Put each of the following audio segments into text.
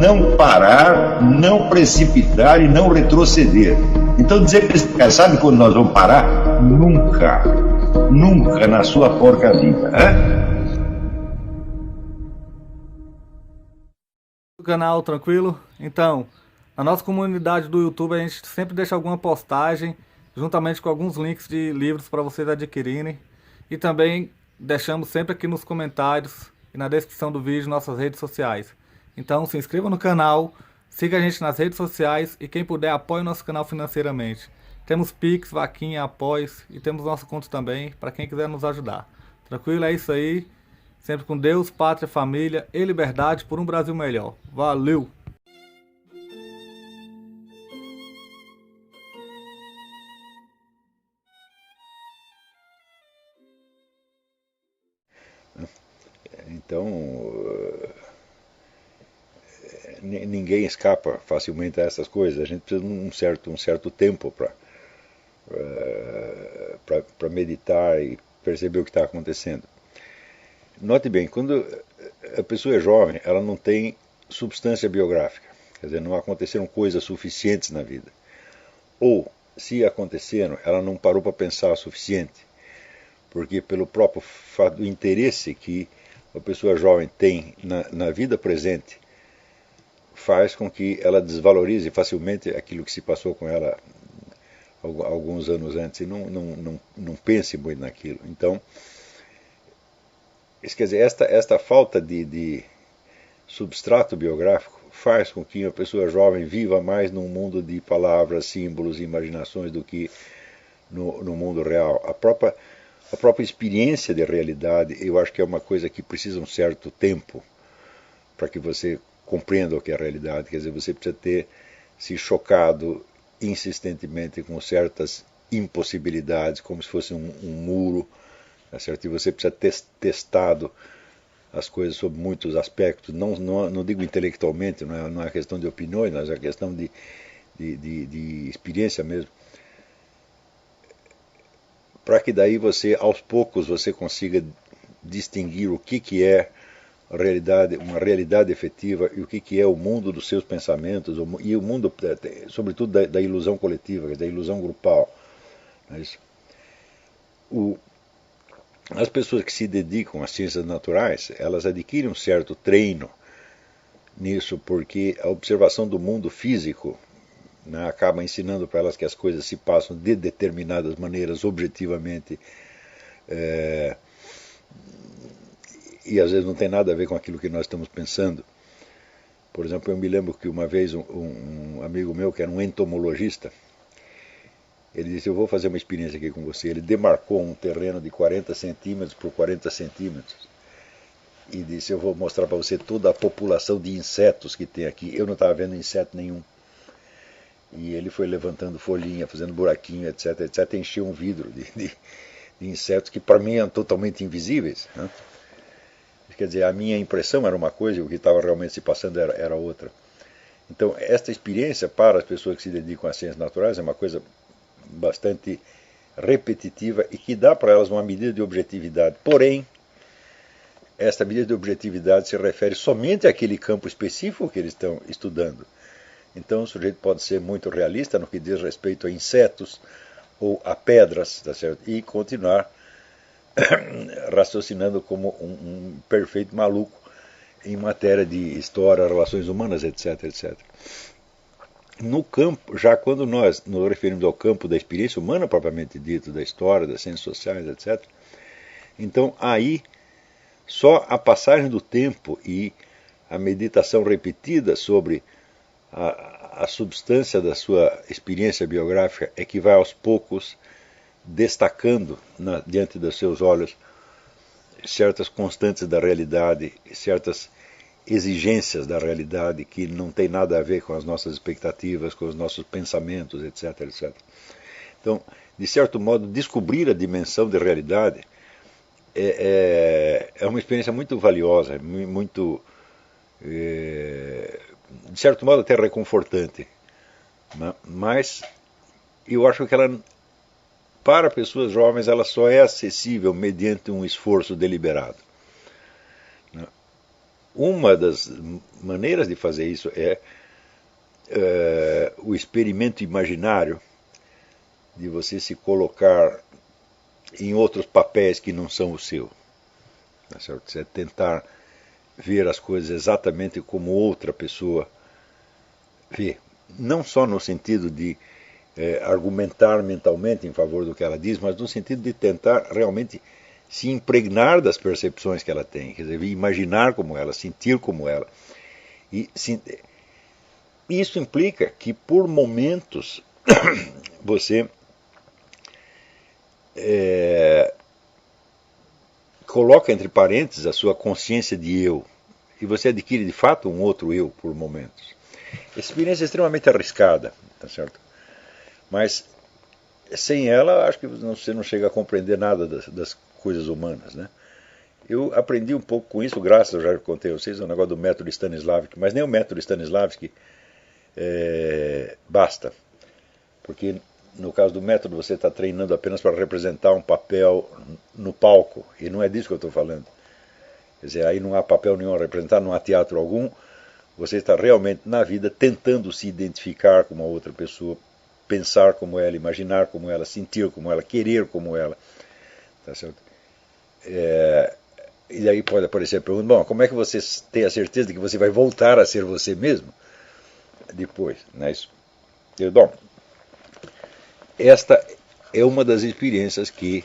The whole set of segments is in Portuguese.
não parar, não precipitar e não retroceder. Então dizer para esse cara, sabe quando nós vamos parar? Nunca. Nunca na sua porca vida. O canal tranquilo? Então, na nossa comunidade do YouTube a gente sempre deixa alguma postagem juntamente com alguns links de livros para vocês adquirirem. E também deixamos sempre aqui nos comentários e na descrição do vídeo nossas redes sociais. Então se inscreva no canal, siga a gente nas redes sociais e quem puder apoie o nosso canal financeiramente. Temos Pix, Vaquinha, Apoies e temos nosso conto também para quem quiser nos ajudar. Tranquilo? É isso aí. Sempre com Deus, pátria, família e liberdade por um Brasil melhor. Valeu! Então, ninguém escapa facilmente a essas coisas. A gente precisa de um certo tempo para meditar e perceber o que está acontecendo. Note bem, quando a pessoa é jovem, ela não tem substância biográfica. Quer dizer, não aconteceram coisas suficientes na vida. Ou, se aconteceram, ela não parou para pensar o suficiente. Porque pelo próprio fato do interesse que a pessoa jovem tem na vida presente, faz com que ela desvalorize facilmente aquilo que se passou com ela alguns anos antes e não pense muito naquilo. Então, quer dizer, esta falta de substrato biográfico faz com que a pessoa jovem viva mais num mundo de palavras, símbolos e imaginações do que no mundo real. A própria experiência de realidade, eu acho que é uma coisa que precisa um certo tempo para que você compreenda o que é a realidade. Quer dizer, você precisa ter se chocado insistentemente com certas impossibilidades, como se fosse um muro, tá certo? E você precisa ter testado as coisas sob muitos aspectos, não digo intelectualmente, não é questão de opiniões, mas é questão de experiência mesmo, para que daí você, aos poucos, você consiga distinguir o que é a realidade, uma realidade efetiva e o que é o mundo dos seus pensamentos e o mundo, sobretudo, da ilusão coletiva, da ilusão grupal. Não é isso? As pessoas que se dedicam às ciências naturais, elas adquirem um certo treino nisso, porque a observação do mundo físico, né, acaba ensinando para elas que as coisas se passam de determinadas maneiras objetivamente, e às vezes não tem nada a ver com aquilo que nós estamos pensando. Por exemplo, eu me lembro que uma vez um amigo meu, que era um entomologista, ele disse: eu vou fazer uma experiência aqui com você. Ele demarcou um terreno de 40 centímetros por 40 centímetros e disse: eu vou mostrar para você toda a população de insetos que tem aqui. Eu não estava vendo inseto nenhum. E ele foi levantando folhinha, fazendo buraquinho, etc, etc, encheu um vidro de insetos que para mim eram totalmente invisíveis, né? Quer dizer, a minha impressão era uma coisa e o que estava realmente se passando era outra. Então, esta experiência para as pessoas que se dedicam às ciências naturais é uma coisa bastante repetitiva e que dá para elas uma medida de objetividade. Porém, esta medida de objetividade se refere somente àquele campo específico que eles estão estudando. Então, o sujeito pode ser muito realista no que diz respeito a insetos ou a pedras, tá certo? E continuar raciocinando como um perfeito maluco em matéria de história, relações humanas, etc, etc. No campo, já quando nós nos referimos ao campo da experiência humana propriamente dito, da história, das ciências sociais, etc., então aí só a passagem do tempo e a meditação repetida sobre a substância da sua experiência biográfica é que vai aos poucos destacando diante dos seus olhos certas constantes da realidade, certas exigências da realidade que não tem nada a ver com as nossas expectativas, com os nossos pensamentos, etc, etc. Então, de certo modo, descobrir a dimensão de realidade é uma experiência muito valiosa, muito, de certo modo, até reconfortante. Né? Mas eu acho que ela, para pessoas jovens, ela só é acessível mediante um esforço deliberado. uma das maneiras de fazer isso é o experimento imaginário de você se colocar em outros papéis que não são o seu. Tá certo? Você tentar ver as coisas exatamente como outra pessoa vê. Não só no sentido de argumentar mentalmente em favor do que ela diz, mas no sentido de tentar realmente se impregnar das percepções que ela tem, quer dizer, imaginar como ela, sentir como ela. E isso implica que, por momentos, você coloca entre parênteses a sua consciência de eu, e você adquire de fato um outro eu por momentos. Essa experiência é extremamente arriscada, tá certo? Mas sem ela, acho que você não chega a compreender nada das coisas humanas, né? Eu aprendi um pouco com isso, graças, eu já contei a vocês, o negócio do método Stanislavski, mas nem o método Stanislavski basta, porque no caso do método você está treinando apenas para representar um papel no palco, e não é disso que eu estou falando. Quer dizer, aí não há papel nenhum a representar, não há teatro algum, você está realmente na vida tentando se identificar com uma outra pessoa, pensar como ela, imaginar como ela, sentir como ela, querer como ela. Tá certo? E daí pode aparecer a pergunta, bom, como é que você tem a certeza de que você vai voltar a ser você mesmo depois? Não é isso? Bom, esta é uma das experiências que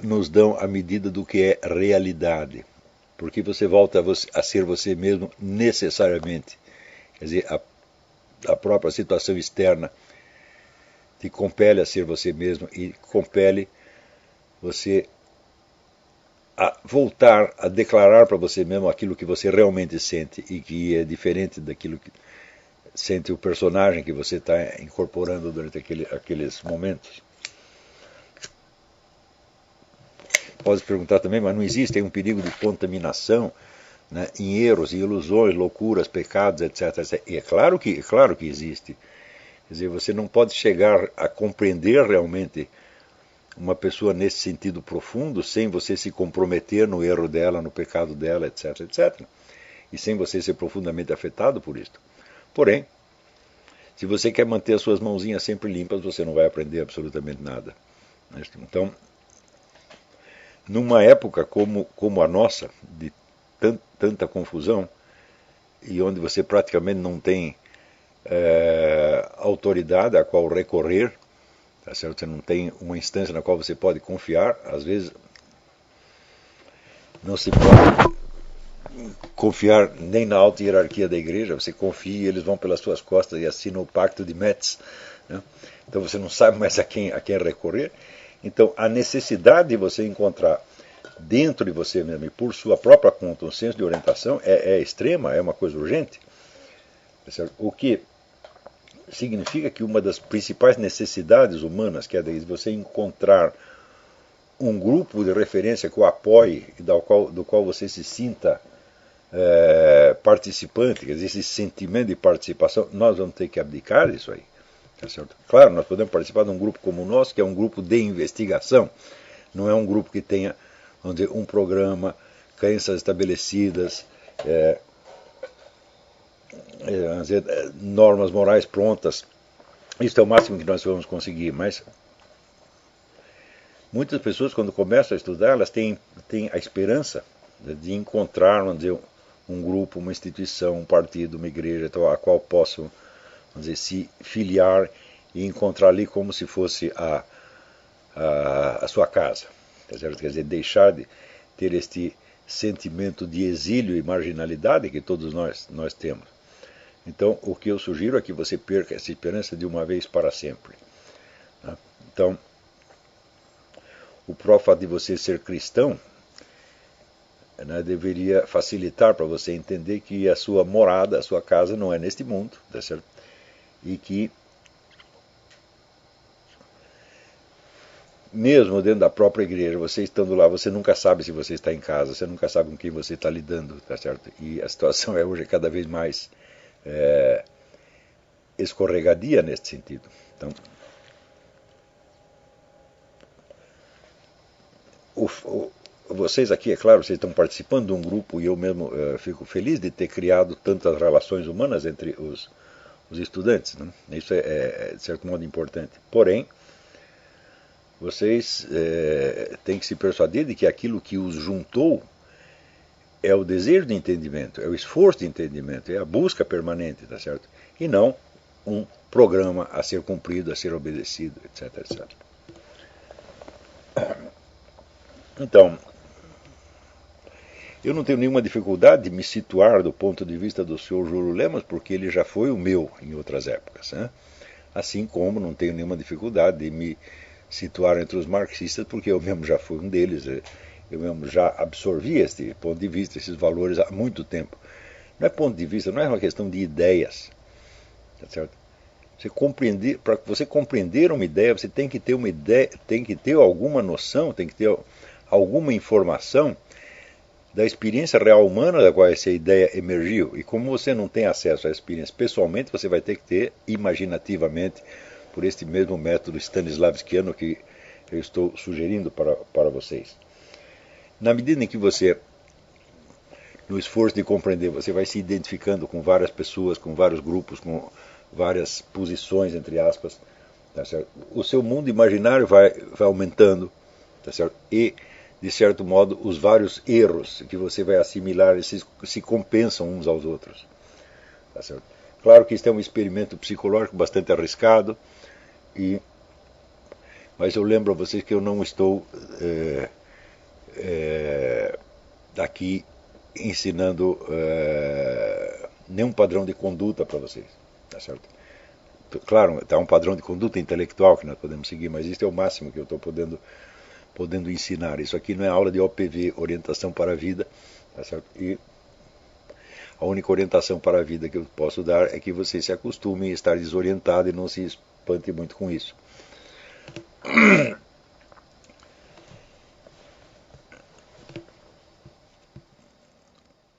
nos dão a medida do que é realidade, porque você volta a ser você mesmo necessariamente. Quer dizer, a própria situação externa te compele a ser você mesmo e compele você a voltar a declarar para você mesmo aquilo que você realmente sente e que é diferente daquilo que sente o personagem que você está incorporando durante aqueles momentos. Pode perguntar também, mas não existe aí um perigo de contaminação, né, em erros, em ilusões, loucuras, pecados, etc, etc. E é claro que existe. Quer dizer, você não pode chegar a compreender realmente uma pessoa nesse sentido profundo sem você se comprometer no erro dela, no pecado dela, etc, etc. E sem você ser profundamente afetado por isso. Porém, se você quer manter as suas mãozinhas sempre limpas, você não vai aprender absolutamente nada. Então, numa época como a nossa, de tanta confusão, e onde você praticamente não tem autoridade a qual recorrer, tá certo? Você não tem uma instância na qual você pode confiar, às vezes não se pode confiar nem na alta hierarquia da igreja, você confia e eles vão pelas suas costas e assinam o pacto de Metz, né? Então você não sabe mais a quem recorrer. Então a necessidade de você encontrar dentro de você mesmo e por sua própria conta um senso de orientação é extrema, é uma coisa urgente, tá certo? O que significa que uma das principais necessidades humanas, que é de você encontrar um grupo de referência que o apoie e do qual você se sinta participante, quer dizer, esse sentimento de participação, nós vamos ter que abdicar disso aí. Tá certo? Claro, nós podemos participar de um grupo como o nosso, que é um grupo de investigação, não é um grupo que tenha, vamos dizer, um programa, crenças estabelecidas, vamos dizer, normas morais prontas. Isso é o máximo que nós vamos conseguir, mas muitas pessoas, quando começam a estudar, elas têm a esperança de encontrar, vamos dizer, um grupo, uma instituição, um partido, uma igreja, a qual possam, vamos dizer, se filiar e encontrar ali como se fosse a sua casa. Tá certo? Quer dizer, deixar de ter este sentimento de exílio e marginalidade que todos nós temos. Então, o que eu sugiro é que você perca essa esperança de uma vez para sempre. Tá? Então, o próprio fato de você ser cristão, né, deveria facilitar para você entender que a sua morada, a sua casa não é neste mundo, tá certo? E que mesmo dentro da própria igreja, você estando lá, você nunca sabe se você está em casa, você nunca sabe com quem você está lidando, tá certo? E a situação hoje cada vez mais escorregadia nesse sentido. Então, vocês aqui, é claro, vocês estão participando de um grupo e eu mesmo fico feliz de ter criado tantas relações humanas entre os estudantes, né? Isso de certo modo, importante. Porém, vocês têm que se persuadir de que aquilo que os juntou é o desejo de entendimento, é o esforço de entendimento, é a busca permanente, tá certo? E não um programa a ser cumprido, a ser obedecido, etc, etc. Então, eu não tenho nenhuma dificuldade de me situar do ponto de vista do Sr. Júlio Lemos, porque ele já foi o meu em outras épocas, né? Assim como não tenho nenhuma dificuldade de me situar entre os marxistas, porque eu mesmo já fui um deles, eu mesmo já absorvi este ponto de vista, esses valores há muito tempo. Não é ponto de vista, não é uma questão de ideias, tá certo? Para você compreender uma ideia, você tem que ter uma ideia, tem que ter alguma noção, tem que ter alguma informação da experiência real humana da qual essa ideia emergiu. E como você não tem acesso à experiência pessoalmente, você vai ter que ter imaginativamente, por este mesmo método stanislavskiano que eu estou sugerindo para vocês. Na medida em que você, no esforço de compreender, você vai se identificando com várias pessoas, com vários grupos, com várias posições, entre aspas, tá certo? O seu mundo imaginário vai aumentando, tá certo? E, de certo modo, os vários erros que você vai assimilar, eles se compensam uns aos outros, tá certo? Claro que isso é um experimento psicológico bastante arriscado, mas eu lembro a vocês que eu não estou aqui ensinando nenhum padrão de conduta para vocês, tá certo? Claro, está um padrão de conduta intelectual que nós podemos seguir, mas isso é o máximo que eu estou podendo ensinar. Isso aqui não é aula de OPV, orientação para a vida, tá certo? E a única orientação para a vida que eu posso dar é que você se acostume a estar desorientado e não se espante muito com isso.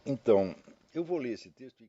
Então, eu vou ler esse texto e...